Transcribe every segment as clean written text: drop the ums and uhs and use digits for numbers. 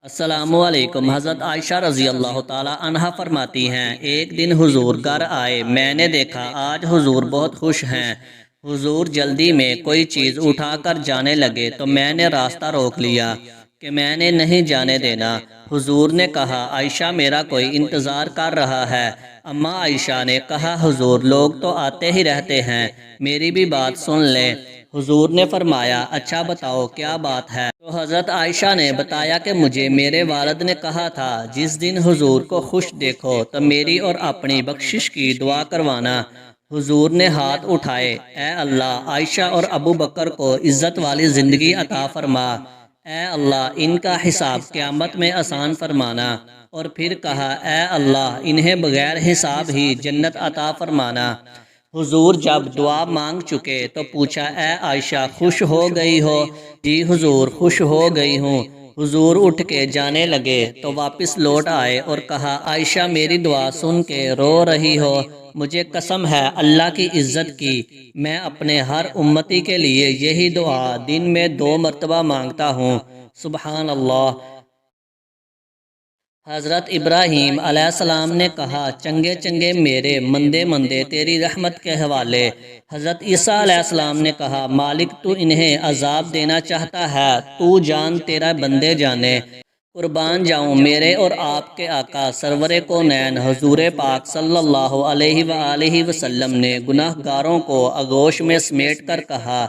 السلام علیکم۔ حضرت عائشہ رضی اللہ تعالی عنہا فرماتی ہیں، ایک دن حضور گھر آئے، میں نے دیکھا آج حضور بہت خوش ہیں۔ حضور جلدی میں کوئی چیز اٹھا کر جانے لگے تو میں نے راستہ روک لیا کہ میں نے نہیں جانے دینا۔ حضور نے کہا، عائشہ میرا کوئی انتظار کر رہا ہے۔ اماں عائشہ نے کہا، حضور لوگ تو آتے ہی رہتے ہیں، میری بھی بات سن لیں۔ حضور نے فرمایا، اچھا بتاؤ کیا بات ہے؟ تو حضرت عائشہ نے بتایا کہ مجھے میرے والد نے کہا تھا جس دن حضور کو خوش دیکھو تو میری اور اپنی بخشش کی دعا کروانا۔ حضور نے ہاتھ اٹھائے، اے اللہ عائشہ اور ابو بکر کو عزت والی زندگی عطا فرما، اے اللہ ان کا حساب قیامت میں آسان فرمانا، اور پھر کہا، اے اللہ انہیں بغیر حساب ہی جنت عطا فرمانا۔ حضور جب دعا مانگ چکے تو پوچھا، اے عائشہ خوش ہو گئی ہو؟ جی حضور خوش ہو گئی ہوں۔ حضور اٹھ کے جانے لگے تو واپس لوٹ آئے اور کہا، عائشہ میری دعا سن کے رو رہی ہو؟ مجھے قسم ہے اللہ کی عزت کی، میں اپنے ہر امتی کے لیے یہی دعا دن میں 2 مرتبہ مانگتا ہوں۔ سبحان اللہ۔ حضرت ابراہیم علیہ السلام نے کہا، چنگے چنگے میرے مندے مندے تیری رحمت کے حوالے۔ حضرت عیسیٰ علیہ السلام نے کہا، مالک تو انہیں عذاب دینا چاہتا ہے، تو جان تیرا بندے جانے۔ قربان جاؤں میرے اور آپ کے آقا سرور کونین حضور پاک صلی اللہ علیہ وآلہ وسلم نے گناہ گاروں کو آغوش میں سمیٹ کر کہا،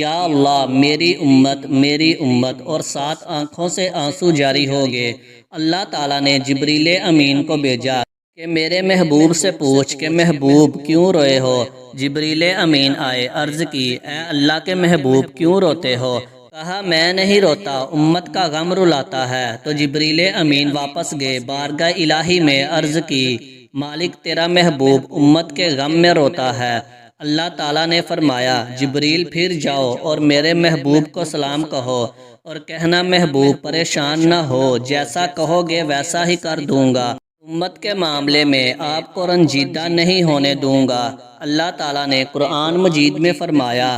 یا اللہ میری امت، اور 7 آنکھوں سے آنسو جاری ہو گئے۔ اللہ تعالیٰ نے جبریل امین کو بھیجا کہ میرے محبوب سے پوچھ کہ محبوب کیوں روئے ہو؟ جبریل امین آئے، عرض کی، اے اللہ کے محبوب کیوں روتے ہو؟ کہا، میں نہیں روتا، امت کا غم رلاتا ہے۔ تو جبریل امین واپس گئے، بارگاہ الہی میں عرض کی، مالک تیرا محبوب امت کے غم میں روتا ہے۔ اللہ تعالیٰ نے فرمایا، جبریل پھر جاؤ اور میرے محبوب کو سلام کہو اور کہنا، محبوب پریشان نہ ہو، جیسا کہو گے ویسا ہی کر دوں گا، امت کے معاملے میں آپ کو رنجیدہ نہیں ہونے دوں گا۔ اللہ تعالیٰ نے قرآن مجید میں فرمایا،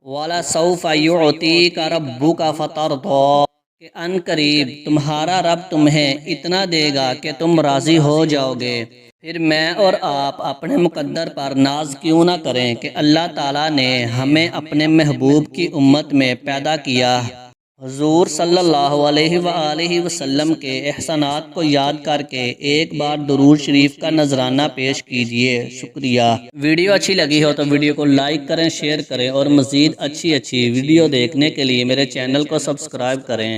وَلَسَوْفَ يُعْطِيكَ رَبُّكَ فَتَرْضَىٰ، کہ ان قریب تمہارا رب تمہیں اتنا دے گا کہ تم راضی ہو جاؤ گے۔ پھر میں اور آپ اپنے مقدر پر ناز کیوں نہ کریں کہ اللہ تعالیٰ نے ہمیں اپنے محبوب کی امت میں پیدا کیا۔ حضور صلی اللہ علیہ وآلہ وسلم کے احسانات کو یاد کر کے ایک بار درود شریف کا نذرانہ پیش کیجئے۔ شکریہ۔ ویڈیو اچھی لگی ہو تو ویڈیو کو لائک کریں، شیئر کریں، اور مزید اچھی ویڈیو دیکھنے کے لیے میرے چینل کو سبسکرائب کریں۔